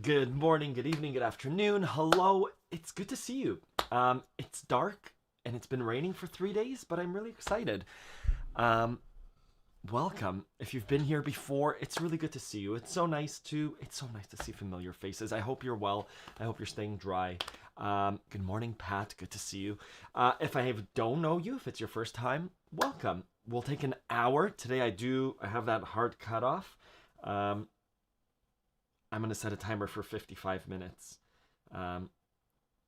Good morning, good evening, good afternoon. Hello, it's good to see you. It's dark and it's been raining for 3 days, but I'm really excited. Welcome. If you've been here before, it's really good to see you. It's so nice to see familiar faces. I hope you're well. I hope you're staying dry. Good morning, Pat. Good to see you. If I don't know you, if it's your first time, welcome. We'll take an hour. Today I have that hard cutoff. I'm going to set a timer for 55 minutes. I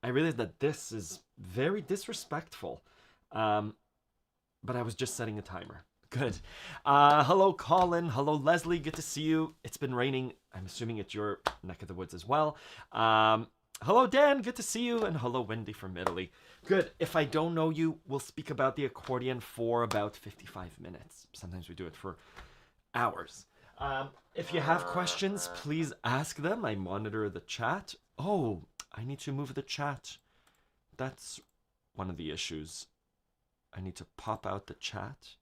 realized that this is very disrespectful, but I was just setting a timer. Good. Hello, Colin. Hello, Leslie. Good to see you. It's been raining. I'm assuming it's your neck of the woods as well. Hello, Dan. Good to see you. And hello, Wendy from Italy. Good. If I don't know you, we'll speak about the accordion for about 55 minutes. Sometimes we do it for hours. If you have questions, please ask them. I monitor the chat. Oh, I need to move the chat. That's one of the issues. I need to pop out the chat.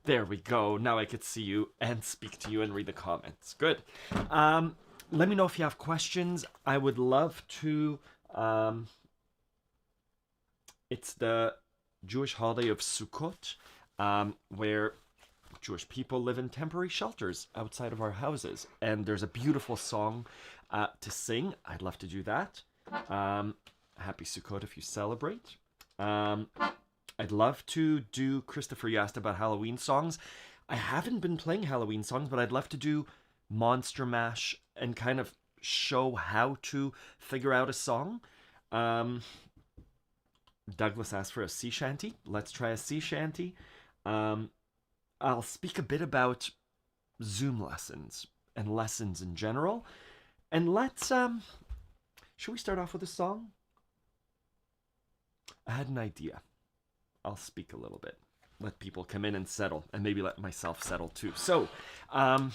There we go. Now I could see you and speak to you and read the comments. Good. Let me know if you have questions. I would love to... It's the Jewish holiday of Sukkot, where Jewish people live in temporary shelters outside of our houses. And there's a beautiful song to sing. I'd love to do that. Happy Sukkot if you celebrate. I'd love to do, Christopher, you asked about Halloween songs. I haven't been playing Halloween songs, but I'd love to do Monster Mash and kind of show how to figure out a song. Douglas asked for a sea shanty. Let's try a sea shanty. I'll speak a bit about Zoom lessons and lessons in general. And let's, should we start off with a song? I had an idea. I'll speak a little bit. Let people come in and settle, and maybe let myself settle too. So, I'll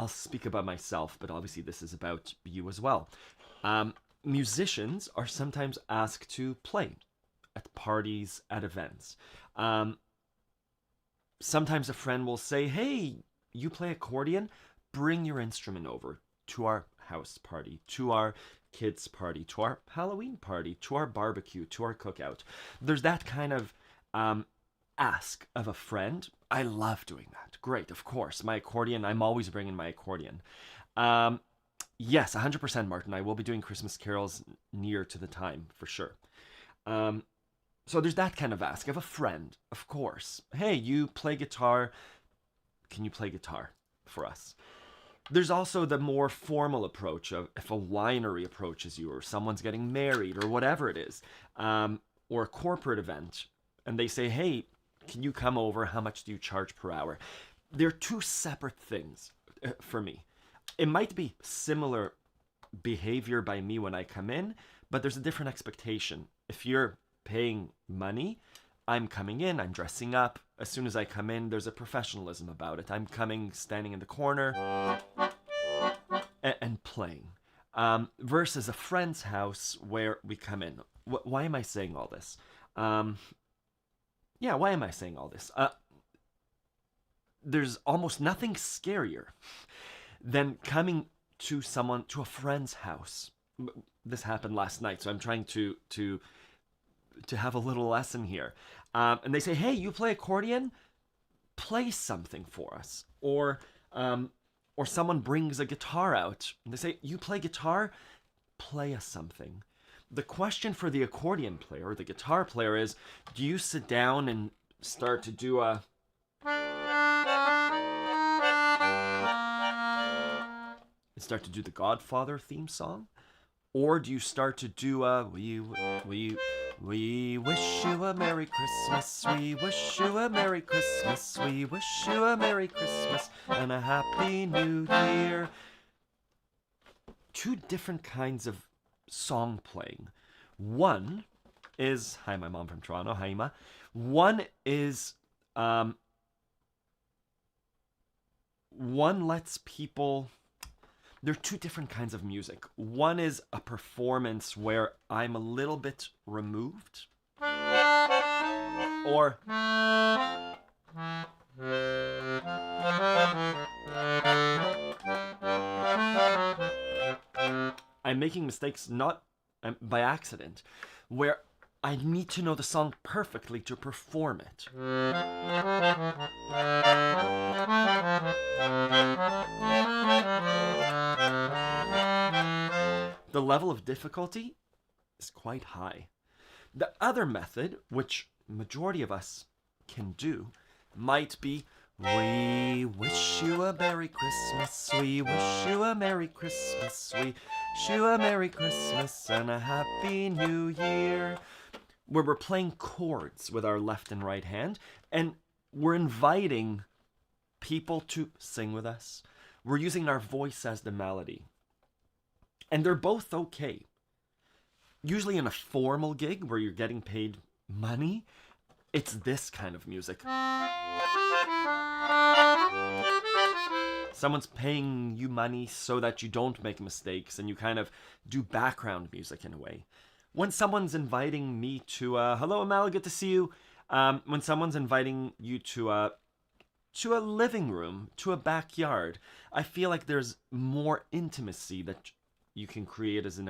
speak about myself, but obviously this is about you as well. Musicians are sometimes asked to play at parties, at events. Sometimes a friend will say, hey, you play accordion? Bring your instrument over to our house party, to our kids' party, to our Halloween party, to our barbecue, to our cookout. There's that kind of ask of a friend. I love doing that. Great, of course. My accordion, I'm always bringing my accordion. Yes, 100%, Martin. I will be doing Christmas carols near to the time, for sure. So there's that kind of ask of a friend, of course. Hey, you play guitar. Can you play guitar for us? There's also the more formal approach of if a winery approaches you, or someone's getting married, or whatever it is, or a corporate event, and they say, hey, can you come over? How much do you charge per hour? They're two separate things for me. It might be similar behavior by me when I come in, but there's a different expectation. If you're paying money, I'm coming in, I'm dressing up. As soon as I come in, there's a professionalism about it. I'm coming, standing in the corner, and playing. Versus a friend's house where we come in. Why am I saying all this? Why am I saying all this? There's almost nothing scarier than coming to a friend's house. This happened last night, so I'm trying to have a little lesson here. And they say, hey, you play accordion? Play something for us. Or someone brings a guitar out, and they say, you play guitar? Play us something. The question for the accordion player or the guitar player is, do you sit down and start to do a... start to do the Godfather theme song? Or do you start to do a... We wish you a Merry Christmas, we wish you a Merry Christmas, we wish you a Merry Christmas and a Happy New Year. Two different kinds of song playing. One is... Hi, my mom from Toronto. Hi, Ima. One is... one lets people... There are two different kinds of music. One is a performance where I'm a little bit removed. Or I'm making mistakes not by accident, where I need to know the song perfectly to perform it. The level of difficulty is quite high. The other method, which majority of us can do, might be, we wish you a Merry Christmas, we wish you a Merry Christmas, we wish you a Merry Christmas and a Happy New Year, where we're playing chords with our left and right hand, and we're inviting people to sing with us. We're using our voice as the melody. And they're both okay. Usually in a formal gig where you're getting paid money, it's this kind of music. Someone's paying you money so that you don't make mistakes and you kind of do background music in a way. When someone's inviting me to hello Amal, good to see you. When someone's inviting you to a living room, to a backyard, I feel like there's more intimacy that you can create as an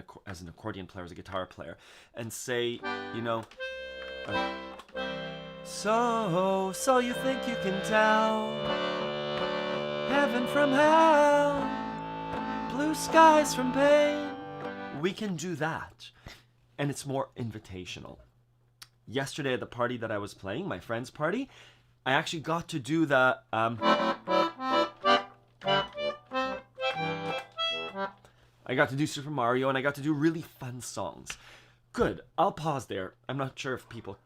accordion player, as a guitar player, and say, you know, so you think you can tell heaven from hell, blue skies from pain. We can do that, and it's more invitational. Yesterday at the party that I was playing, my friend's party, I actually got to do the I got to do Super Mario, and I got to do really fun songs. Good. I'll pause there. I'm not sure if people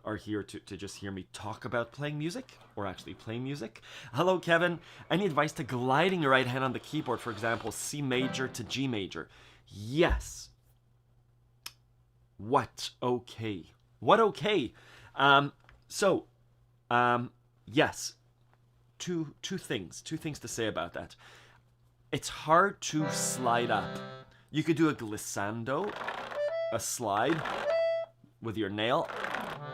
are here to just hear me talk about playing music or actually playing music. Hello, Kevin. Any advice to gliding your right hand on the keyboard, for example, C major to G major? Yes. What okay? What okay? Yes. Two things to say about that. It's hard to slide up. You could do a glissando, a slide with your nail,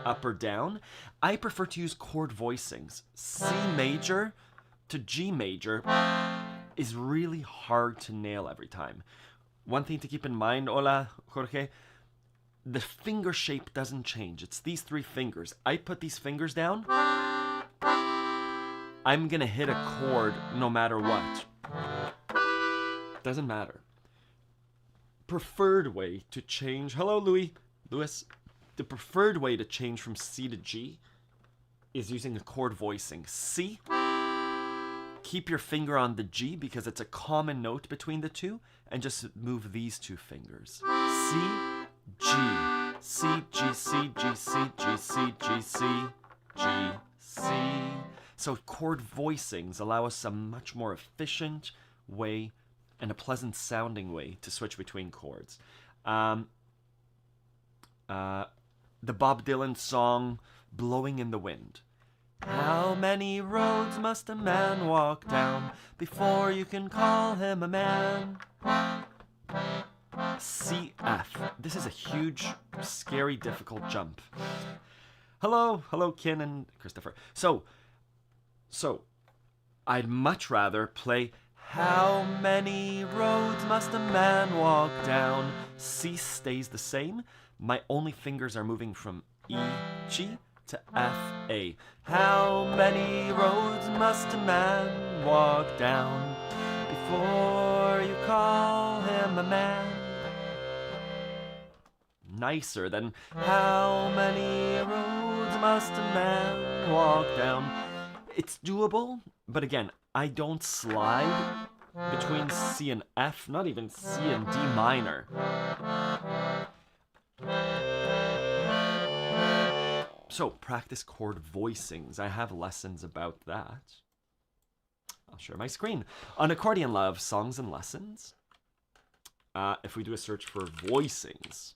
up or down. I prefer to use chord voicings. C major to G major is really hard to nail every time. One thing to keep in mind, hola, Jorge, the finger shape doesn't change. It's these three fingers. I put these fingers down, I'm gonna hit a chord no matter what. Doesn't matter. Preferred way to change, hello Louis, the preferred way to change from C to G is using a chord voicing. C, keep your finger on the G because it's a common note between the two, and just move these two fingers. C, G, C, G, C, G, C, G, C, G, C, G, C. So chord voicings allow us a much more efficient way and a pleasant sounding way to switch between chords. The Bob Dylan song, Blowing in the Wind. How many roads must a man walk down before you can call him a man? C, F. This is a huge, scary, difficult jump. Hello, Ken and Christopher. So, I'd much rather play how many roads must a man walk down? C stays the same. My only fingers are moving from E, G to F, A. How many roads must a man walk down before you call him a man? Nicer than how many roads must a man walk down? It's doable, but again, I don't slide between C and F, not even C and D minor. So, practice chord voicings. I have lessons about that. I'll share my screen. On Accordion Love, songs and lessons. If we do a search for voicings,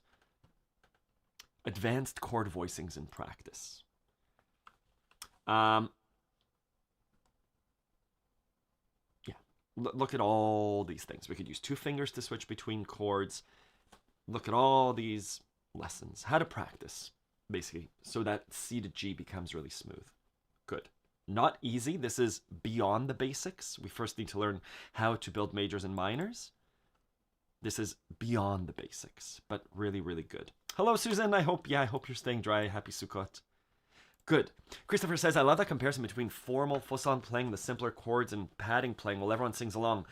advanced chord voicings in practice. Look at all these things. We could use two fingers to switch between chords. Look at all these lessons. How to practice. basically, so that C to G becomes really smooth. Good. Not easy. This is beyond the basics. We first need to learn how to build majors and minors. This is beyond the basics, but really, really good. Hello, Susan. I hope you're staying dry. Happy Sukkot. Good. Christopher says, I love that comparison between formal full-on playing the simpler chords and padding playing while everyone sings along.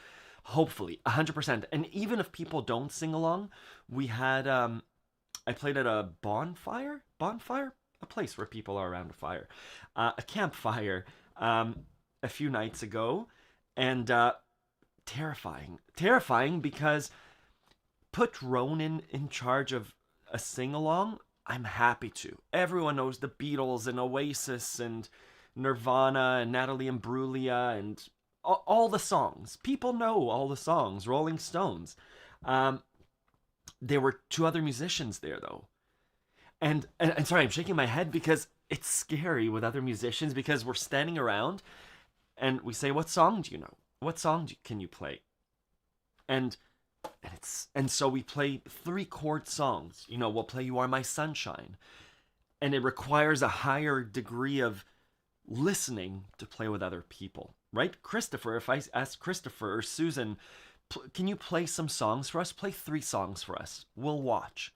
Hopefully, 100%. And even if people don't sing along, we had, I played at a bonfire, a place where people are around a fire, a campfire, a few nights ago, and terrifying because put Ronan in charge of a sing-along, I'm happy to. Everyone knows the Beatles and Oasis and Nirvana and Natalie Imbruglia and all the songs. People know all the songs. Rolling Stones. There were two other musicians there, though. And sorry, I'm shaking my head because it's scary with other musicians because we're standing around and we say, what song do you know? What song can you play? And so we play 3-chord songs. You know, we'll play You Are My Sunshine. And it requires a higher degree of listening to play with other people, right? Christopher, if I ask Christopher or Susan, can you play some songs for us? Play 3 songs for us. We'll watch.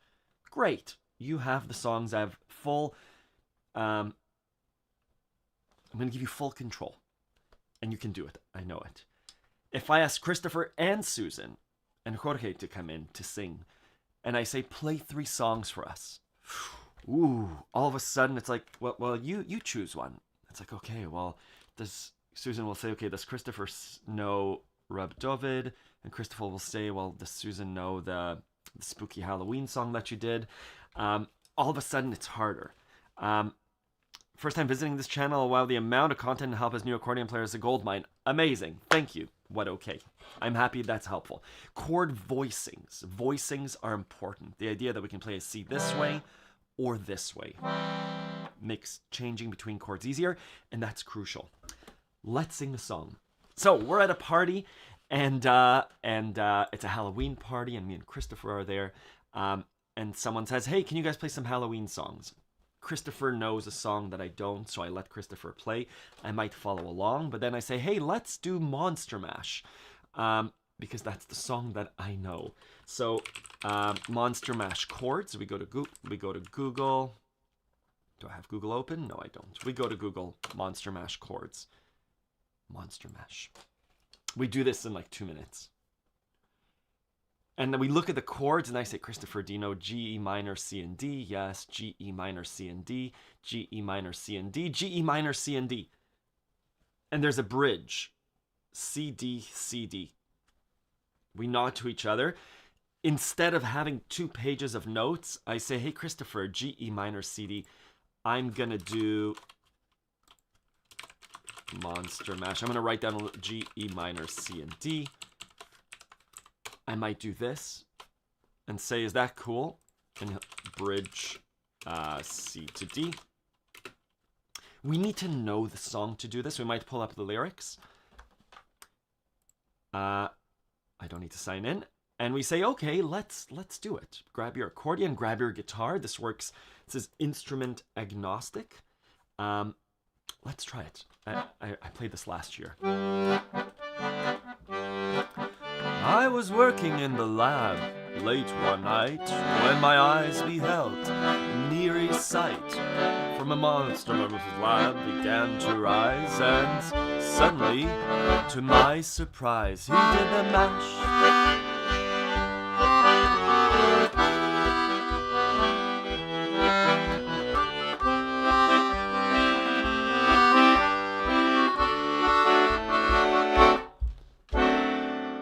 Great. You have the songs. I have full, I'm going to give you full control. And you can do it. I know it. If I ask Christopher and Susan and Jorge to come in to sing, and I say, play 3 songs for us. Ooh, all of a sudden it's like, well, you choose one. It's like, okay, well, Susan will say, okay, does Christopher know Reb David? And Christopher will say, well, does Susan know the spooky Halloween song that you did? All of a sudden it's harder. First time visiting this channel, wow, the amount of content to help as new accordion players is a goldmine. Amazing. Thank you. What okay. I'm happy that's helpful. Chord voicings. Voicings are important. The idea that we can play a C this way or this way makes changing between chords easier, and that's crucial. Let's sing a song. So we're at a party, and it's a Halloween party, and me and Christopher are there, and someone says, hey, can you guys play some Halloween songs? Christopher knows a song that I don't, so I let Christopher play. I might follow along, but then I say, hey, let's do Monster Mash, because that's the song that I know. So Monster Mash chords. We go to Google. Do I have Google open? No, I don't. We go to Google, Monster Mash chords. Monster Mash. We do this in like 2 minutes. And then we look at the chords, and I say, Christopher, do you know G, E minor, C, and D? Yes, G, E minor, C, and D. G, E minor, C, and D. G, E minor, C, and D. And there's a bridge. C, D, C, D. We nod to each other. Instead of having 2 pages of notes, I say, hey, Christopher, G, E minor, C, D. I'm going to do Monster Mash. I'm going to write down G, E minor, C, and D. I might do this and say, is that cool? And bridge C to D. We need to know the song to do this. We might pull up the lyrics. I don't need to sign in. And we say, okay, let's do it. Grab your accordion, grab your guitar. This works. It says instrument agnostic. Let's try it. I played this last year. I was working in the lab late one night when my eyes beheld an eerie sight. From a monster of his lab began to rise, and suddenly, to my surprise, he did the mash.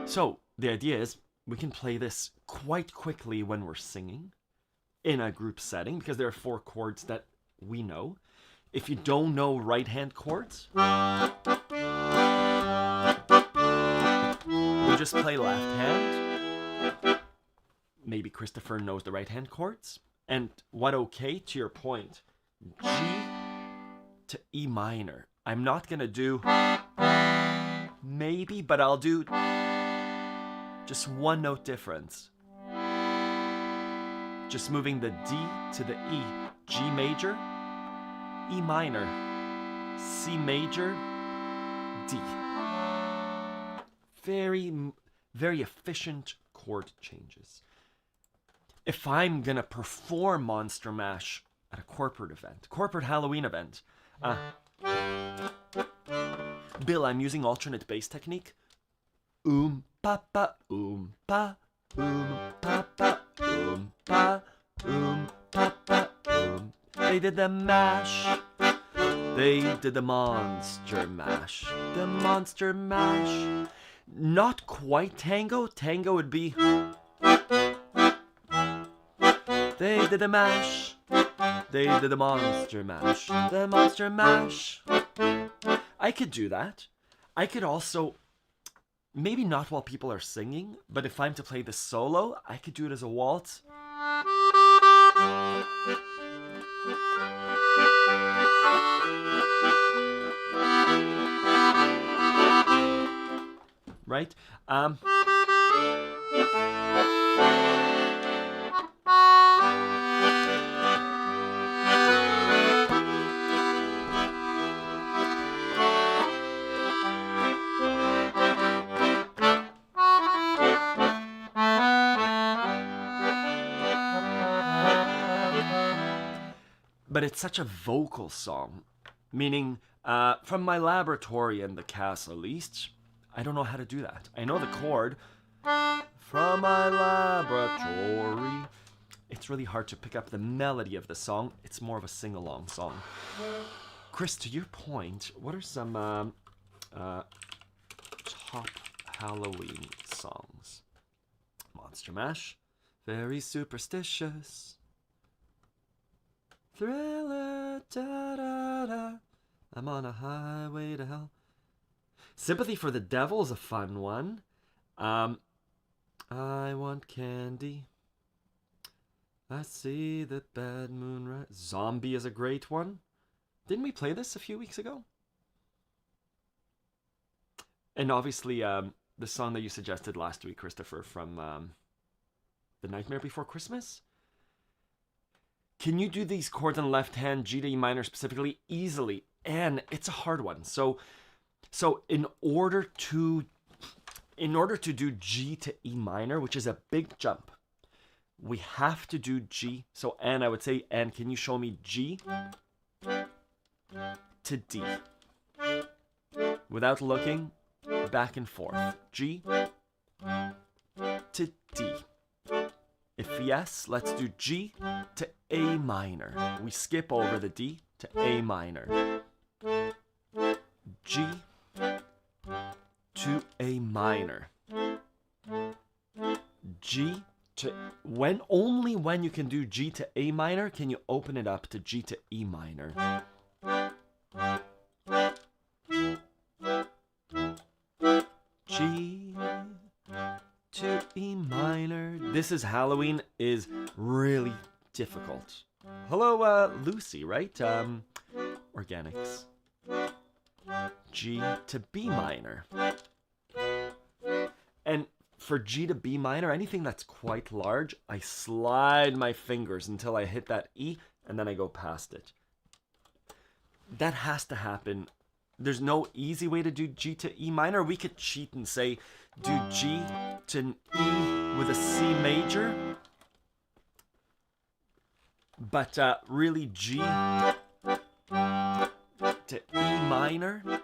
So, the idea is we can play this quite quickly when we're singing in a group setting because there are 4 chords that we know. If you don't know right-hand chords, we just play left hand. Maybe Christopher knows the right-hand chords. And what okay, to your point, G to E minor. I'm not going to do maybe, but I'll do just 1 note difference. Just moving the D to the E G major, E minor, C major, D. Very, very efficient chord changes. If I'm gonna perform Monster Mash at a corporate event, corporate Halloween event, Bill, I'm using alternate bass technique. Pa pa pa pa pa pa pa. They did the mash. They did the monster mash. The monster mash. Not quite tango. Tango would be. They did the mash. They did the monster mash. The monster mash. I could do that. I could also, maybe not while people are singing, but if I'm to play the solo, I could do it as a waltz. Right? But it's such a vocal song, meaning from my laboratory in the castle east, I don't know how to do that. I know the chord. From my laboratory. It's really hard to pick up the melody of the song. It's more of a sing-along song. Chris, to your point, what are some top Halloween songs? Monster Mash. Very superstitious. Thriller, da da da. I'm on a highway to hell. Sympathy for the Devil is a fun one. I want candy. I see the bad moon rise. Zombie is a great one. Didn't we play this a few weeks ago? And obviously, the song that you suggested last week, Christopher, from The Nightmare Before Christmas. Can you do these chords on the left hand, G to E minor specifically? Easily. And it's a hard one. So in order to do G to E minor, which is a big jump, we have to do G. So Anne, I would say, Anne, can you show me G to D? Without looking, back and forth. G to D. If yes, let's do G to A minor. We skip over the D to A minor. G to A minor. G to, only when you can do G to A minor can you open it up to G to E minor. G to E minor. This is Halloween is really difficult. Hello, Lucy, right? Organics. G to B minor. And for G to B minor, anything that's quite large, I slide my fingers until I hit that E, and then I go past it. That has to happen. There's no easy way to do G to E minor. We could cheat and say, do G to an E with a C major. But really G to E minor.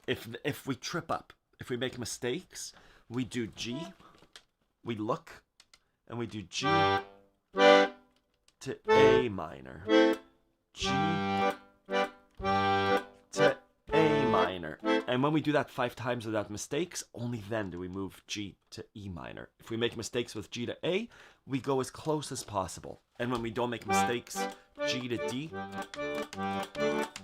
If we trip up, if we make mistakes, we do G, we look, and we do G to A minor. G to A minor. And when we do that 5 times without mistakes, only then do we move G to E minor. If we make mistakes with G to A, we go as close as possible. And when we don't make mistakes, G to D,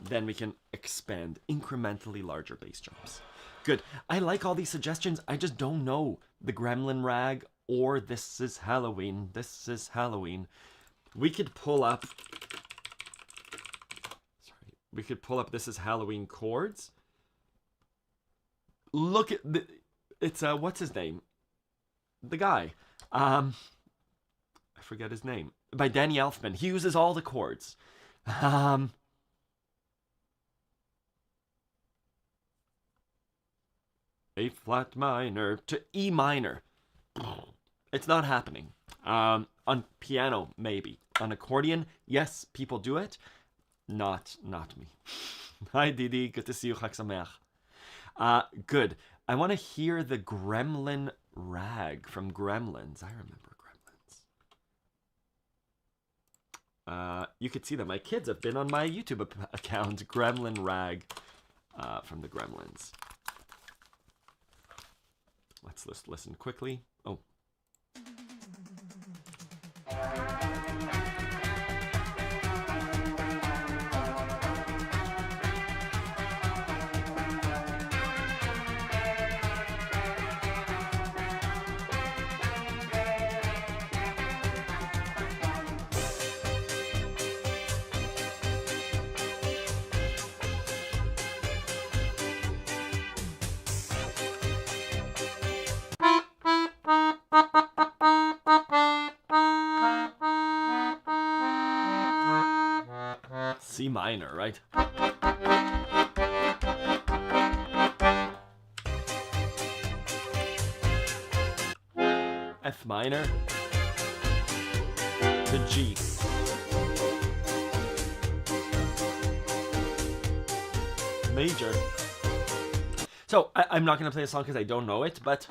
then we can expand incrementally larger bass jumps. Good. I like all these suggestions. I just don't know the Gremlin Rag or This Is Halloween. This is Halloween. We could pull up... Sorry. We could pull up This Is Halloween chords. Look at the... It's, what's his name? The guy. I forget his name. By Danny Elfman. He uses all the chords. A flat minor to E minor. It's not happening. On piano, maybe. On accordion, yes, people do it. Not me. Hi, Didi. Good to see you. Chag Sameach. Good. I want to hear the Gremlin Rag from Gremlins. I remember Gremlins. You could see that my kids have been on my YouTube account. Gremlin Rag from the Gremlins. Let's just listen quickly. Oh. C minor, right? F minor to G. Major. So, I'm not going to play a song because I don't know it, but...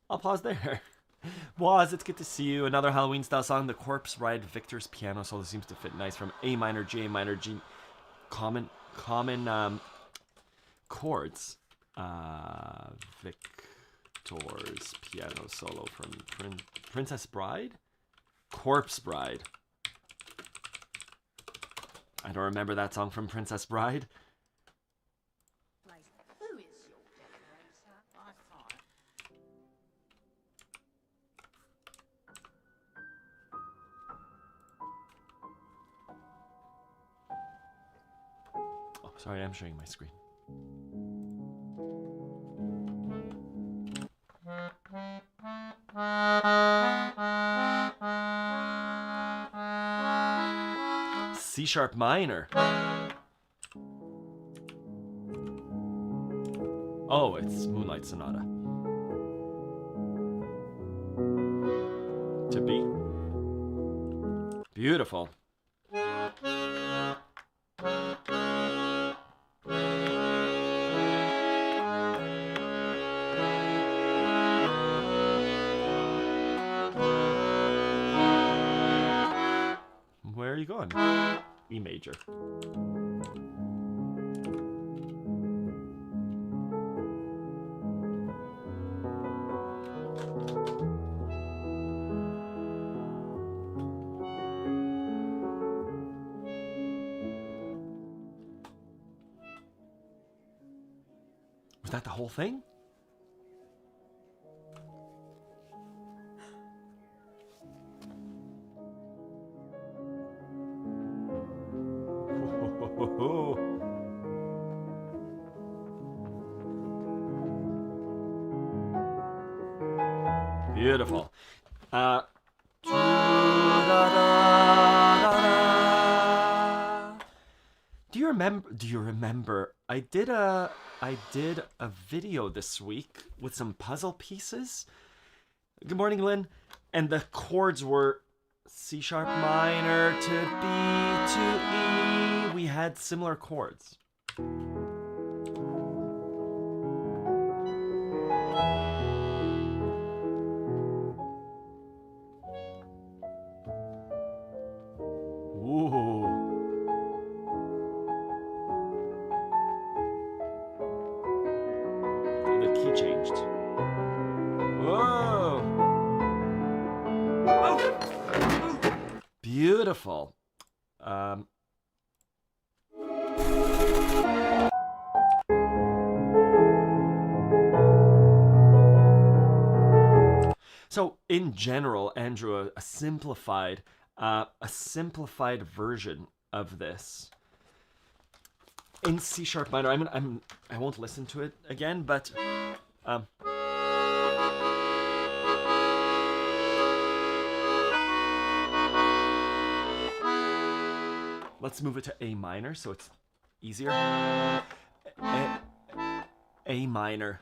I'll pause there. Waz, it's good to see you. Another Halloween style song, The Corpse Bride. Victor's piano solo seems to fit nice from A minor, G, A minor, G. Common chords. Victor's piano solo from Princess Bride? Corpse Bride. I don't remember that song from Princess Bride. Sorry, I'm showing my screen. C sharp minor. Oh, it's Moonlight Sonata. To B. Beautiful. Where are you going? E major. Was that the whole thing? Beautiful. Do you remember? I did a video this week with some puzzle pieces. Good morning, Lynn. And the chords were C sharp minor to B to E. We had similar chords. Beautiful. So in general, Andrew, a simplified version of this in C sharp minor. I won't listen to it again, but let's move it to A minor so it's easier. A minor.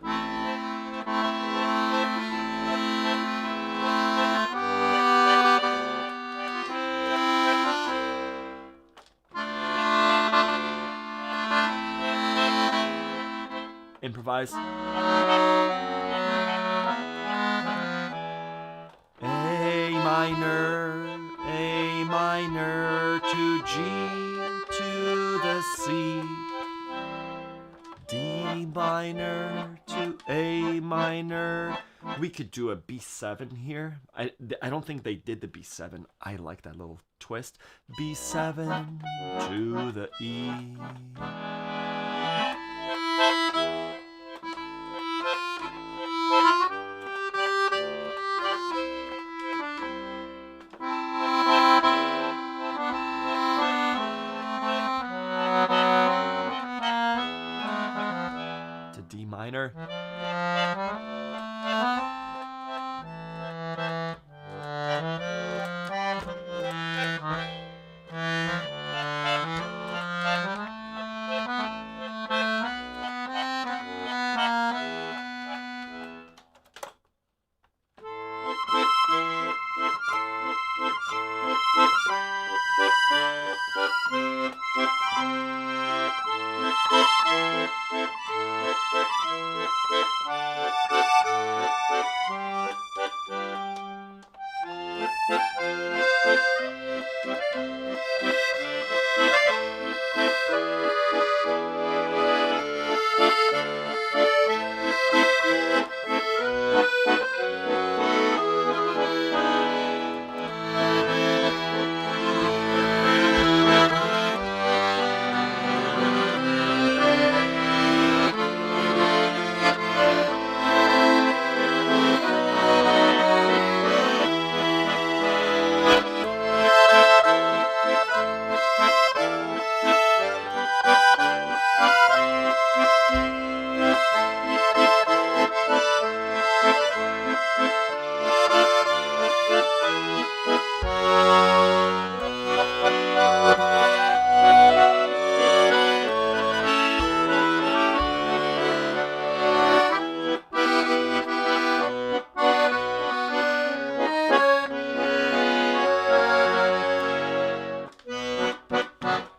Improvise. A minor to G to the C, D minor to A minor. We could do a B7 here. I don't think they did the B7. I like that little twist. B7 to the E. To D minor.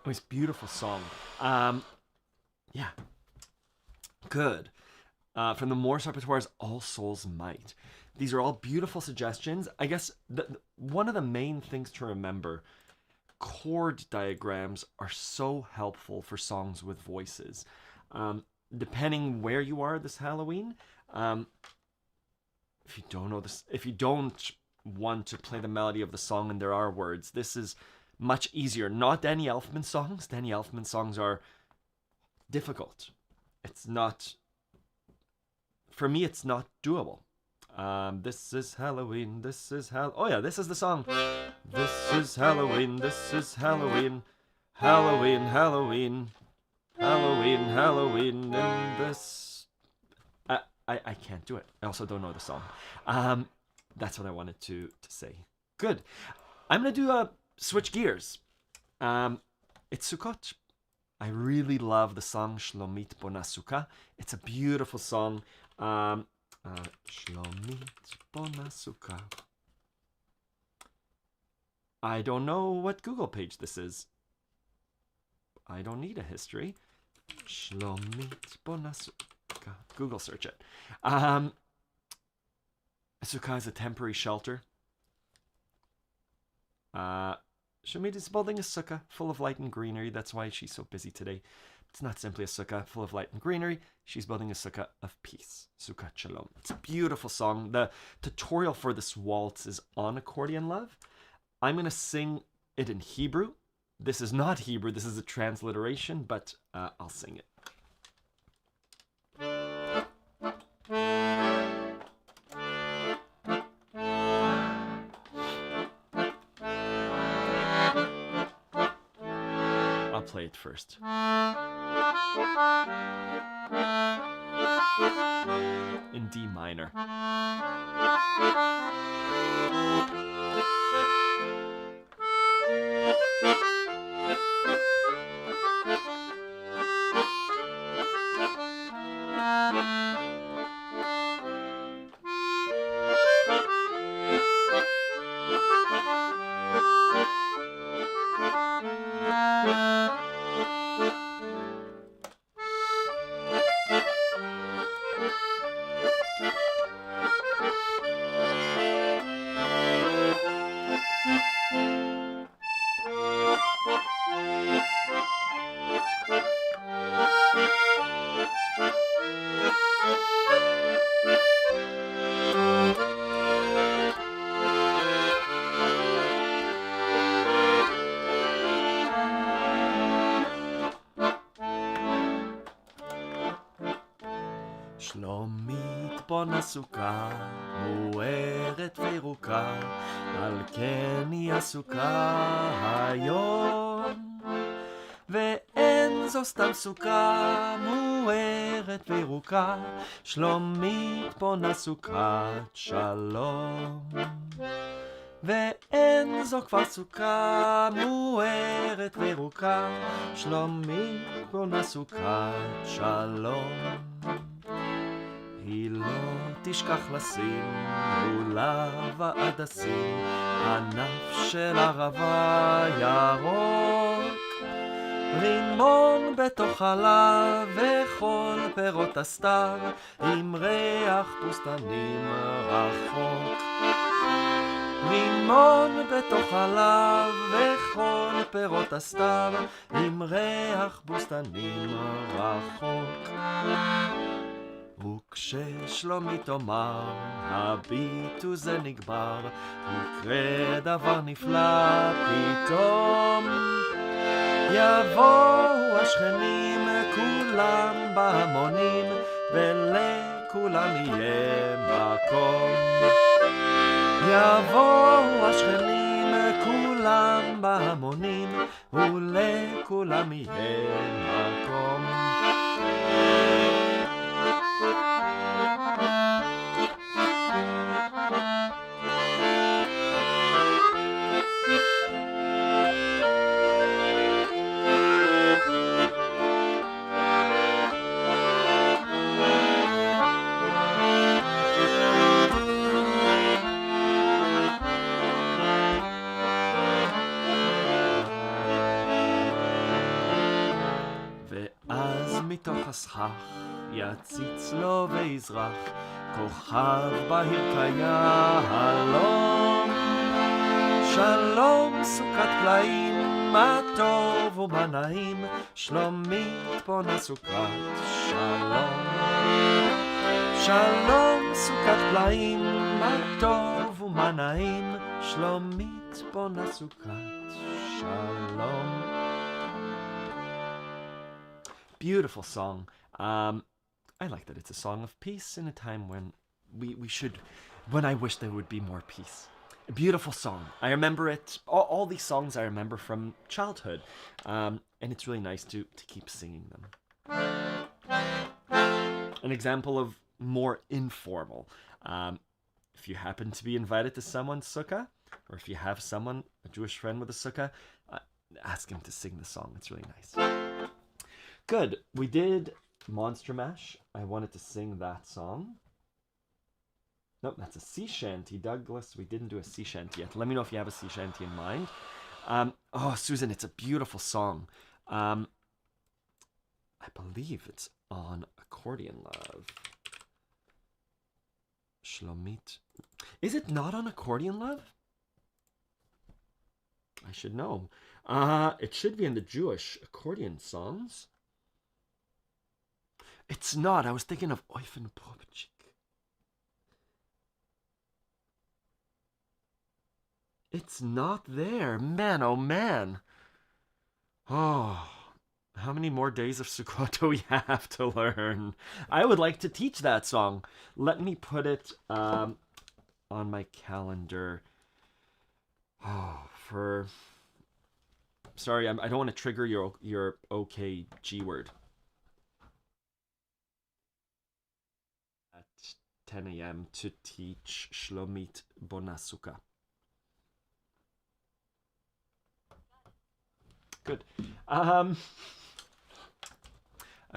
It's a beautiful song. Yeah. Good. From the Morse repertoire's All Souls Might. These are all beautiful suggestions. I guess one of the main things to remember, chord diagrams are so helpful for songs with voices. Depending where you are this Halloween, if you don't know this, if you don't want to play the melody of the song and there are words, this is much easier. Not Danny Elfman songs. Danny Elfman songs are difficult. It's not, for me, it's not doable. This is Halloween, this is oh yeah, this is the song. This is Halloween, this is Halloween, Halloween, Halloween, Halloween, Halloween, and this... I can't do it. I also don't know the song. That's what I wanted to say. Good. I'm going to do switch gears. It's Sukkot. I really love the song Shlomit Bona Sukkah. It's a beautiful song. Shlomit Bona Sukkah. I don't know what Google page this is. I don't need a history. Shlomit Bona Sukkah. Google search it. A sukkah is a temporary shelter. Shlomit is building a sukkah full of light and greenery. That's why she's so busy today. It's not simply a sukkah full of light and greenery. She's building a sukkah of peace. Sukkot Shalom. It's a beautiful song. The tutorial for this waltz is on Accordion Love. I'm going to sing it in Hebrew. This is not Hebrew. This is a transliteration, but I'll sing it. play it first. In D minor. שלומית בונה סוכה, מוארת וירוקה, על כן היא עסוקה היום. ואין זו סתם סוכה, מוארת וירוקה, שלומית בונה סוכת שלום. ואין זו כבר סוכה, מוארת וירוקה, שלומית בונה סוכת שלום. היא לא תשכח לשים מולה ועדסים, ענף של ערבה ירוק, רימון בתוך חלב וכל פירות הסתיו, עם ריח בוסתנים רחוק. רימון בתוך חלב וכל פירות הסתיו, עם ריח בוסתנים רחוק. וכששלומית תאמר, הביטו זה נגבר, יקרה דבר נפלא פתאום. יבואו השכנים כולם בהמונים, ולכולם יהיה מקום. יבואו השכנים כולם בהמונים, ולכולם יהיה מקום. מתוך הסכך יציץ לו ויזרח כוכב בהיר כיהלום. שלום סוכת פלאים, מה טוב ומה נעים, שלומית בונה סוכת שלום. שלום סוכת פלאים, מה טוב ומה נעים, שלומית בונה סוכת שלום. Beautiful song. I like that it's a song of peace in a time when when I wish there would be more peace. A beautiful song. I remember it. All these songs I remember from childhood, and it's really nice to keep singing them. An example of more informal. If you happen to be invited to someone's sukkah, or if you have someone, a Jewish friend with a sukkah, ask him to sing the song. It's really nice. Good. We did Monster Mash. I wanted to sing that song. Nope, that's a sea shanty. Douglas, we didn't do a sea shanty yet. Let me know if you have a sea shanty in mind. Oh, Susan, it's a beautiful song. I believe it's on Accordion Love. Shlomit. Is it not on Accordion Love? I should know. It should be in the Jewish accordion songs. It's not. I was thinking of Eufen Popchik. It's not there. Man, oh man. Oh, how many more days of Sukkot do we have to learn? I would like to teach that song. Let me put it on my calendar. Oh, for sorry, I don't want to trigger your okay G word. At 10 a.m. to teach Shlomit Bonasuka. Good. I'd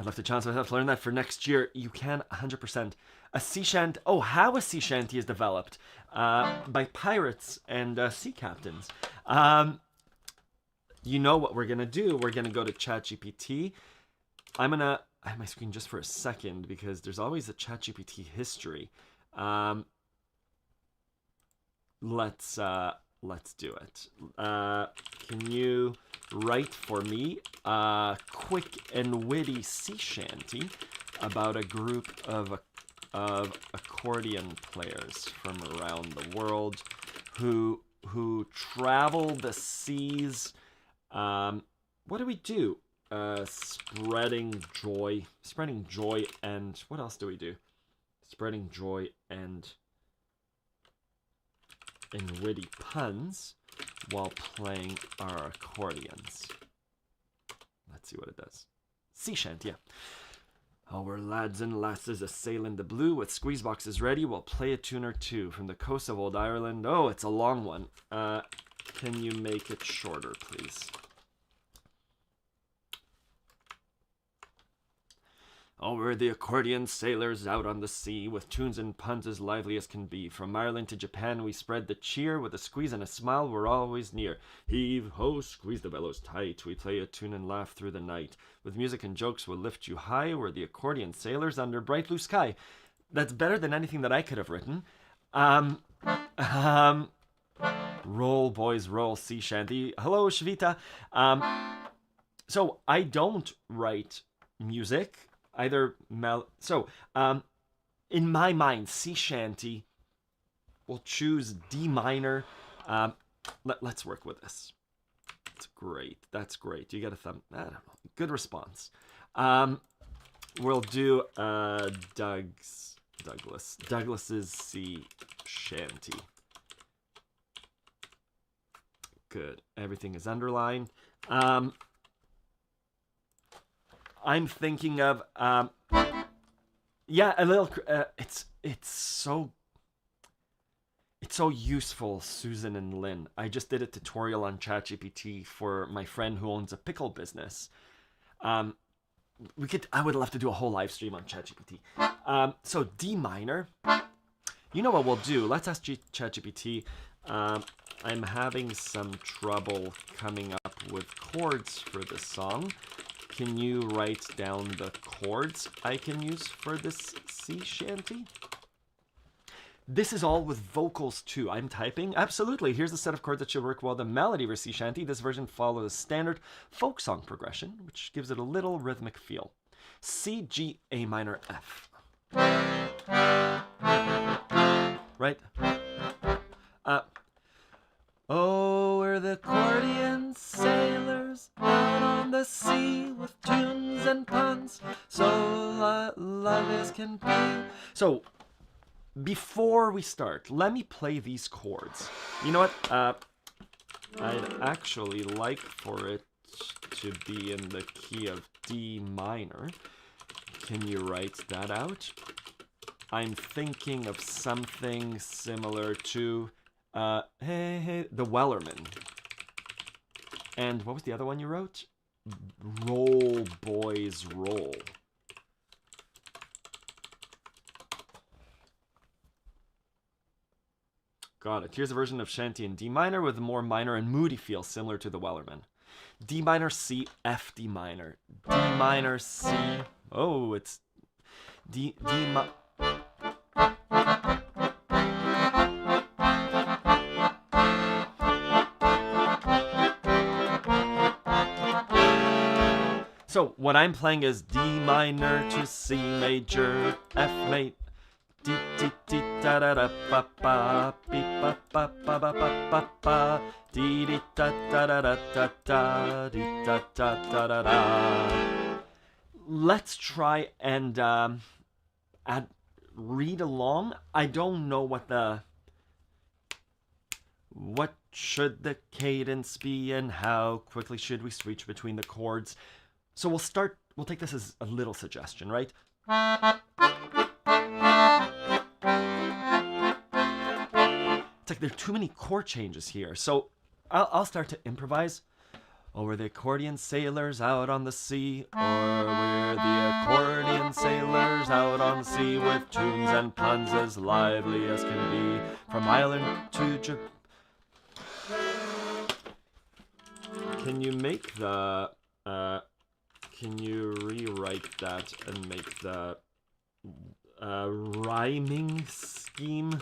love to challenge myself to learn that for next year. You can 100%. A sea shanty. Oh, how a sea shanty is developed by pirates and sea captains. You know what we're gonna do? We're gonna go to ChatGPT. I'm gonna. I have my screen just for a second because there's always a ChatGPT history. Let's do it. Can you write for me a quick and witty sea shanty about a group of accordion players from around the world who travel the seas? What do we do? Spreading joy, and what else do we do? Spreading joy and witty puns while playing our accordions. Let's see what it does. Sea shanty, yeah. Oh, we're lads and lasses a-sailing the blue with squeeze boxes ready. We'll play a tune or two from the coast of old Ireland. Oh, it's a long one. Can you make it shorter, please? Oh, we're the accordion sailors out on the sea, with tunes and puns as lively as can be. From Ireland to Japan we spread the cheer, with a squeeze and a smile we're always near. Heave ho, squeeze the bellows tight, we play a tune and laugh through the night. With music and jokes we'll lift you high, we're the accordion sailors under bright blue sky. That's better than anything that I could have written. Roll, boys, roll, sea shanty. Hello, Shvita. So I don't write music. Either in my mind, sea shanty, we'll choose D minor. Let's work with this. That's great. You get a thumb. I don't know. Good response. We'll do Douglas's sea shanty. Good. Everything is underlined. I'm thinking of yeah, a little it's so useful, Susan and Lynn. I just did a tutorial on ChatGPT for my friend who owns a pickle business. I would love to do a whole live stream on ChatGPT. So D minor. You know what we'll do? Let's ask ChatGPT. I'm having some trouble coming up with chords for this song. Can you write down the chords I can use for this sea shanty? This is all with vocals too. I'm typing. Absolutely. Here's a set of chords that should work well. The melody for sea shanty. This version follows standard folk song progression, which gives it a little rhythmic feel. C, G, A minor, F. Right? Oh, we're the accordion sailors out on the sea with tunes and puns, so love as can be. So, before we start, let me play these chords. You know what? I'd actually like for it to be in the key of D minor. Can you write that out? I'm thinking of something similar to hey, hey, the Wellerman. And what was the other one you wrote? Roll, boys, roll. Got it. Here's a version of shanty in D minor with a more minor and moody feel similar to the Wellerman. D minor, C, F, D minor. D minor, C. Oh, it's D minor. So what I'm playing is D minor to C major, F major, D D D da da da ba ba, B ba ba ba ba ba ba ba, D D da da da da da da, D da da da da da. Let's try and read along. I don't know what should the cadence be, and how quickly should we switch between the chords? So we'll take this as a little suggestion, right? It's like there are too many chord changes here. So I'll start to improvise. Oh, we're the accordion sailors out on the sea. Or we're the accordion sailors out on the sea with tunes and puns as lively as can be. From Ireland to Japan. Can you make the... can you rewrite that and make the rhyming scheme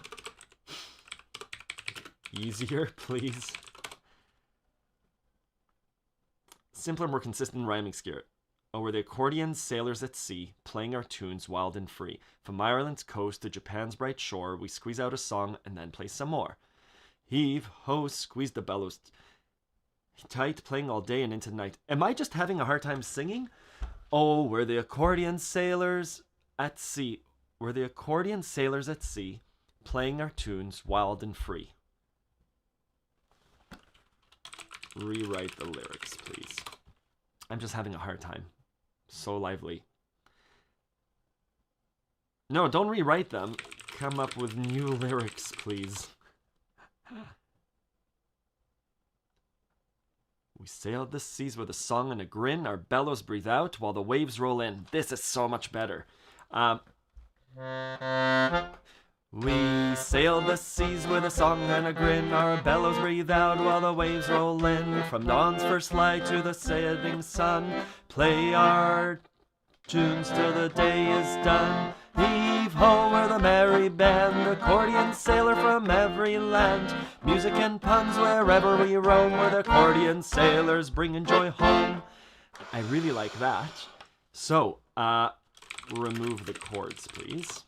easier, please? Simpler, more consistent rhyming scheme. Oh, we're the accordion sailors at sea, playing our tunes wild and free. From Ireland's coast to Japan's bright shore, we squeeze out a song and then play some more. Heave, ho, squeeze the bellows tight, playing all day and into the night. Am I just having a hard time singing? Oh, we're the accordion sailors at sea. We're the accordion sailors at sea, playing our tunes wild and free. Rewrite the lyrics, please. I'm just having a hard time. So lively. No, don't rewrite them. Come up with new lyrics, please. We sailed the seas with a song and a grin. Our bellows breathe out while the waves roll in. This is so much better. We sailed the seas with a song and a grin. Our bellows breathe out while the waves roll in. From dawn's first light to the setting sun, play our tunes till the day is done. Heave ho, we're the merry band, accordion sailor from every land. Music and puns wherever we roam, we're the accordion sailors bringing joy home. I really like that. So, remove the chords, please.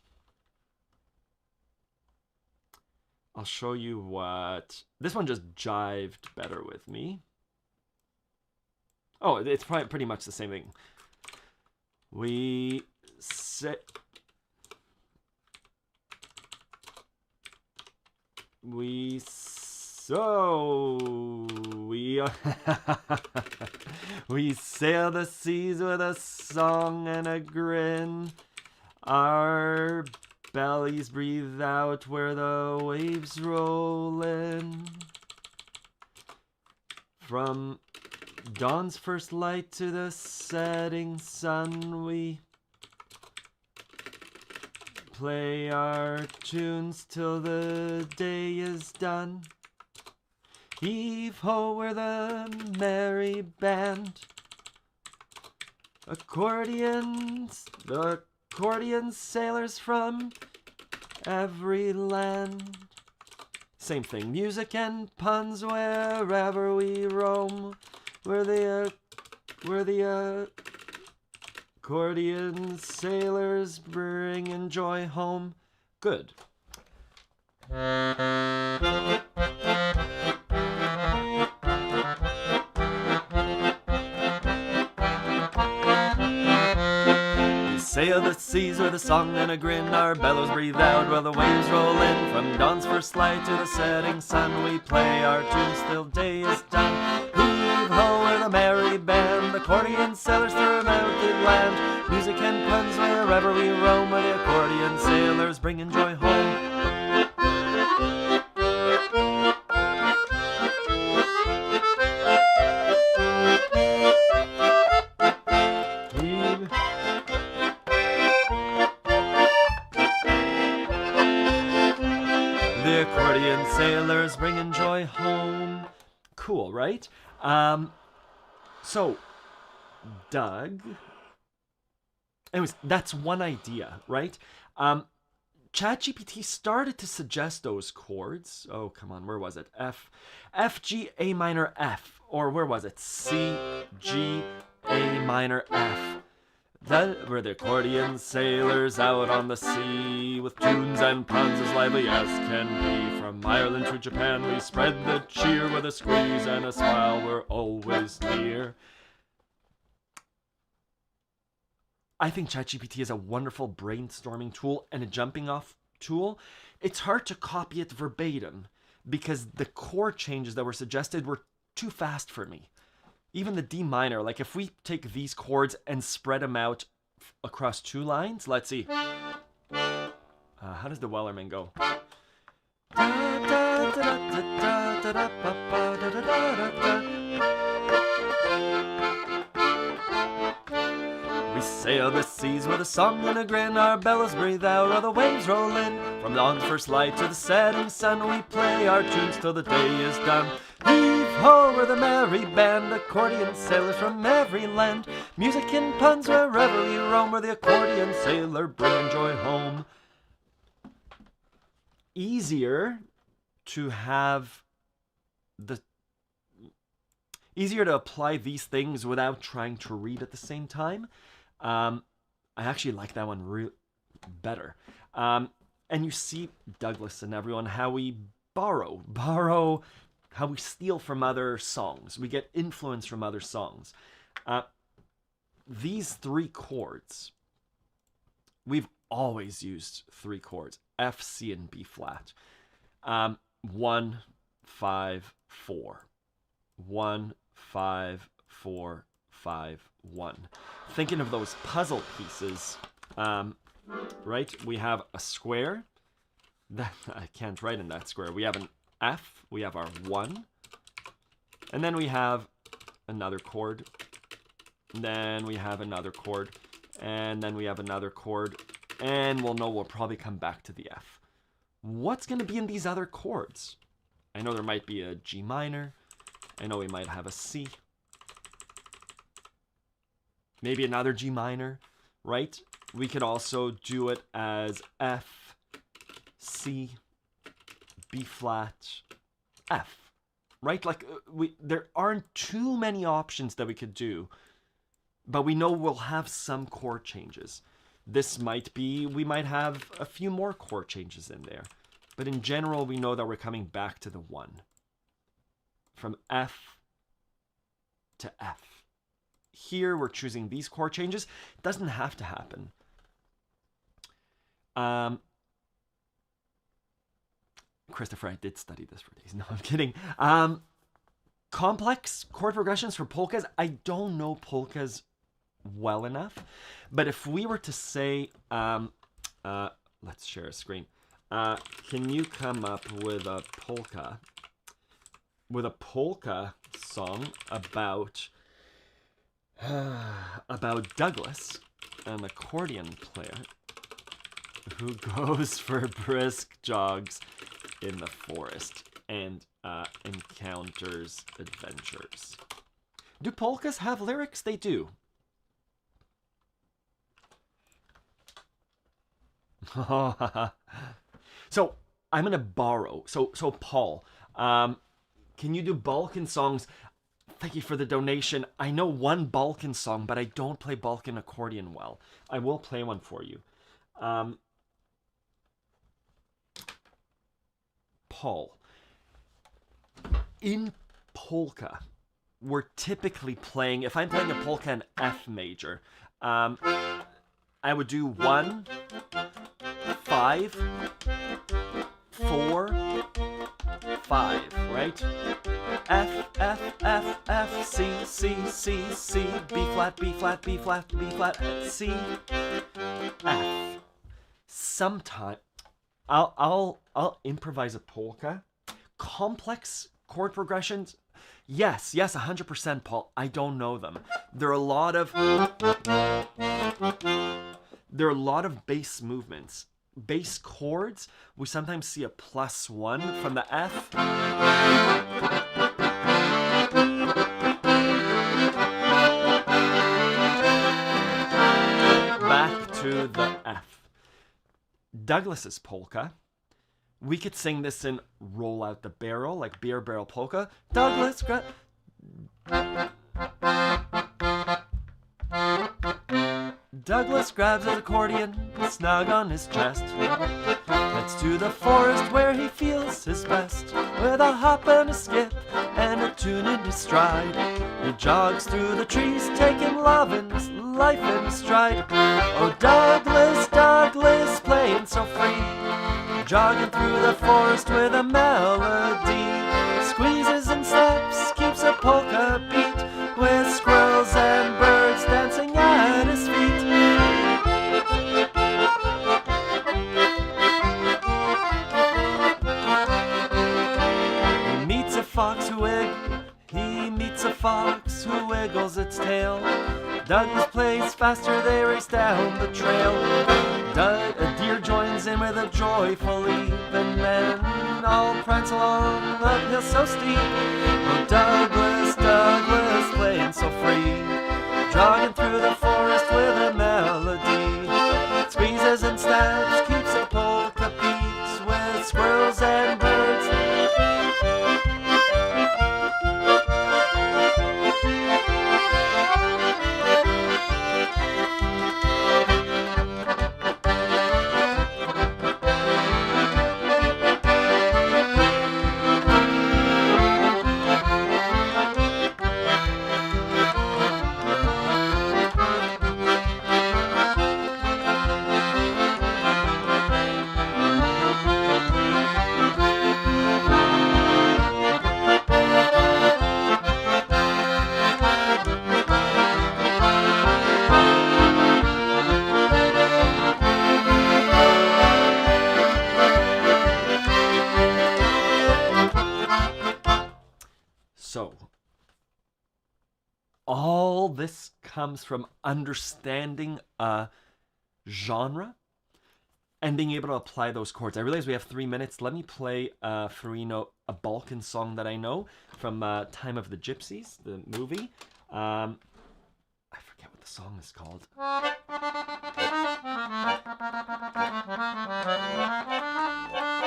I'll show you what... This one just jived better with me. Oh, it's probably pretty much the same thing. We sail the seas with a song and a grin. Our bellies breathe out where the waves roll in. From dawn's first light to the setting sun, we play our tunes till the day is done. Heave ho, we're the merry band. Accordions, the accordion sailors from every land. Same thing, music and puns wherever we roam. We're the accordion sailors bringing joy home. Good. Sail the seas with a song and a grin. Our bellows breathe out while the waves roll in. From dawn's first light to the setting sun, we play our tunes till day is done. Heave ho, we're the merry band, accordion sailors through mountain land. Music and puns wherever we roam, we're the accordion sailors bringing joy home. Sailors bringing joy home. Cool, right? So, Doug. Anyways, that's one idea, right? ChatGPT started to suggest those chords. Oh, come on, where was it? F, G, A minor, F. Or where was it? C, G, A minor, F. That were the accordion sailors out on the sea, with tunes and puns as lively as can be. From Ireland to Japan we spread the cheer, with a squeeze and a smile we're always near. I think ChatGPT is a wonderful brainstorming tool and a jumping off tool. It's hard to copy it verbatim, because the chord changes that were suggested were too fast for me. Even the D minor, like if we take these chords and spread them out across 2 lines, let's see. How does the Wellerman go? We sail the seas with a song and a grin, our bellows breathe out, or the waves roll in. From dawn's first light to the setting sun, we play our tunes till the day is done. Heave-ho, we're the merry band, accordion sailors from every land. Music and puns wherever we roam, we're the accordion sailor, bringing joy home. Easier to apply these things without trying to read at the same time. I actually like that one better. And you see Douglas and everyone, how we borrow, how we steal from other songs. We get influence from other songs. These 3 chords, we've always used 3 chords, F, C, and B flat. 1, 5, 4. 1, 5, 4, 5, 1. Thinking of those puzzle pieces, right? We have a square. That I can't write in that square. We have an F. We have our 1. And then we have another chord. And then we have another chord. And then we have another chord. And we'll probably come back to the F. What's going to be in these other chords? I know there might be a G minor. I know we might have a C. Maybe another G minor, right? We could also do it as F, C, B flat, F, right? Like there aren't too many options that we could do, but we know we'll have some chord changes. This might be, we might have a few more chord changes in there, but in general, we know that we're coming back to the 1. From F to F. Here, we're choosing these chord changes. It doesn't have to happen. Christopher, I did study this for days. No, I'm kidding. Complex chord progressions for polkas. I don't know polkas well enough, but if we were to say, let's share a screen. Can you come up with a polka song about Douglas, an accordion player who goes for brisk jogs in the forest and encounters adventures. Do polkas have lyrics? They do. So I'm gonna borrow. So Paul, can you do Balkan songs? Thank you for the donation. I know one Balkan song, but I don't play Balkan accordion well. I will play one for you. Paul, in polka, we're typically playing, if I'm playing a polka in F major, I would do 1, 5, 4, 5, right? F, F, F, F, C, C, C, C, B flat, B flat, B flat, B flat, C, F. Sometime I'll improvise a polka. Complex chord progressions, yes, 100%, Paul. I don't know them. There are a lot of bass movements. Bass chords, we sometimes see a +1 from the F. Back to the F. Douglas's polka, we could sing this in Roll Out the Barrel, like Beer Barrel Polka. Douglas grabs his accordion, snug on his chest. Heads to the forest where he feels his best. With a hop and a skip and a tune in his stride, he jogs through the trees, taking love and life in stride. Oh, Douglas, Douglas, playing so free. jogging through the forest with a melody, squeezes and steps, keeps a polka beat, with squirrels and birds dancing at his feet. He meets a fox who wiggles its tail. Douglas plays faster, they race down the trail. A deer joins in with a joyful leap, and then all prance along the hill so steep. Oh, Douglas, Douglas, playing so free, jogging through the forest with a melody, squeezes and snaps, keeps a polka beat, with squirrels and birds. So, all this comes from understanding a genre and being able to apply those chords. I realize we have 3 minutes. Let me play Farino, a Balkan song that I know from Time of the Gypsies, the movie. I forget what the song is called.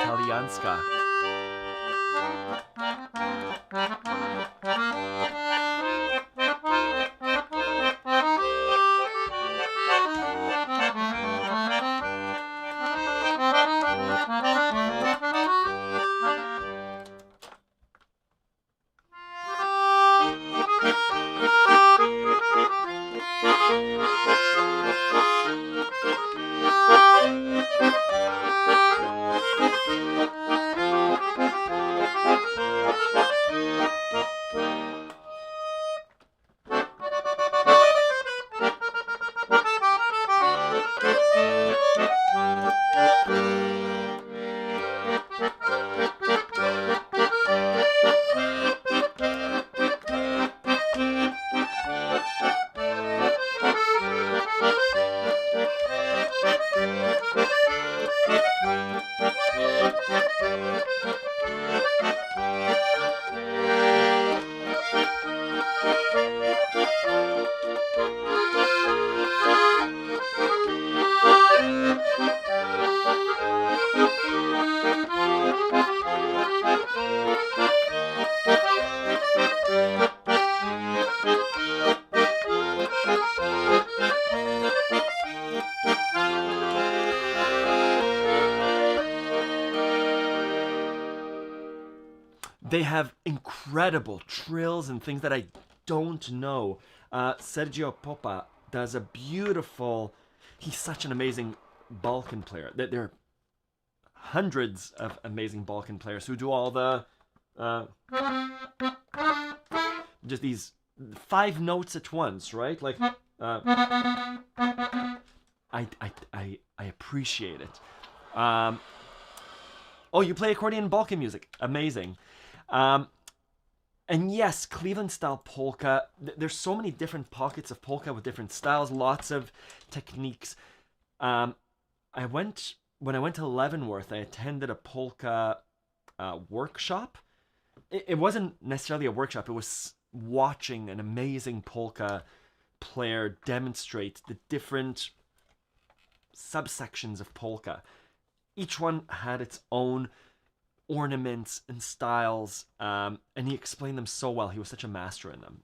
Talianska. They have incredible trills and things that I don't know. Sergio Popa does a beautiful... He's such an amazing Balkan player. There are hundreds of amazing Balkan players who do all the... just these 5 notes at once, right? Like... I appreciate it. Oh, you play accordion and Balkan music. Amazing. And yes, Cleveland-style polka, there's so many different pockets of polka with different styles, lots of techniques. When I went to Leavenworth, I attended a polka workshop. It wasn't necessarily a workshop, it was watching an amazing polka player demonstrate the different subsections of polka. Each one had its own ornaments and styles, and he explained them so well. He was such a master in them.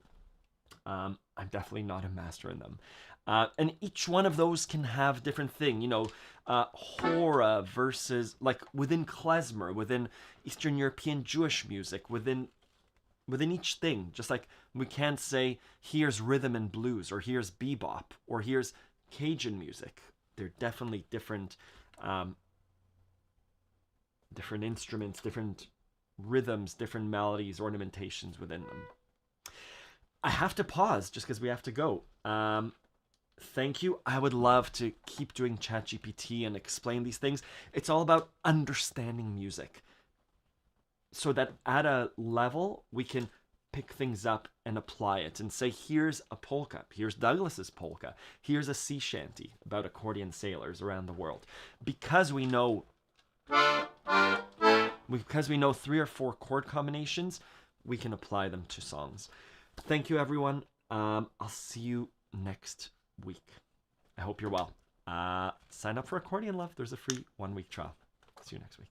I'm definitely not a master in them. And each one of those can have different thing, you know, hora versus, like, within klezmer, within Eastern European Jewish music, within each thing. Just like we can't say, here's rhythm and blues, or here's bebop, or here's Cajun music. They're definitely different different instruments, different rhythms, different melodies, ornamentations within them. I have to pause just because we have to go. Thank you. I would love to keep doing ChatGPT and explain these things. It's all about understanding music so that at a level we can pick things up and apply it and say, here's a polka, here's Douglas's polka, here's a sea shanty about accordion sailors around the world. Because we know 3 or 4 chord combinations, we can apply them to songs. Thank you, everyone. I'll see you next week. I hope you're well. Sign up for Accordion Love. There's a free 1-week trial. See you next week.